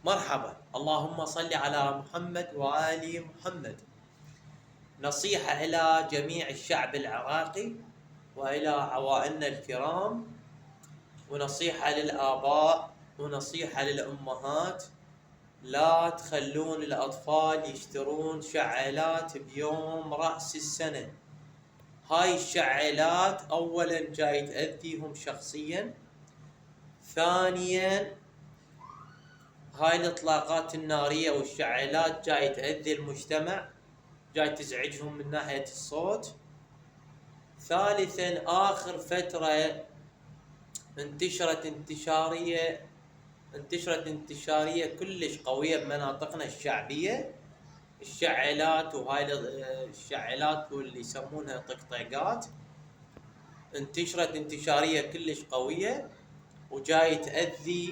مرحبا، اللهم صل على محمد وآل محمد. نصيحة إلى جميع الشعب العراقي وإلى عوائلنا الكرام، ونصيحة للآباء ونصيحة للأمهات: لا تخلون الأطفال يشترون شعالات بيوم رأس السنة. هاي الشعالات أولا جاي تأذيهم شخصيا، ثانيا هاي الإطلاقات النارية والشعالات جاي تأذي المجتمع، جاي تزعجهم من ناحية الصوت. ثالثا آخر فترة انتشرت انتشارية كلش قوية بمناطقنا الشعبية، الشعالات وهاي الشعالات واللي يسمونها طقطقات انتشرت انتشارية كلش قوية وجاي تأذي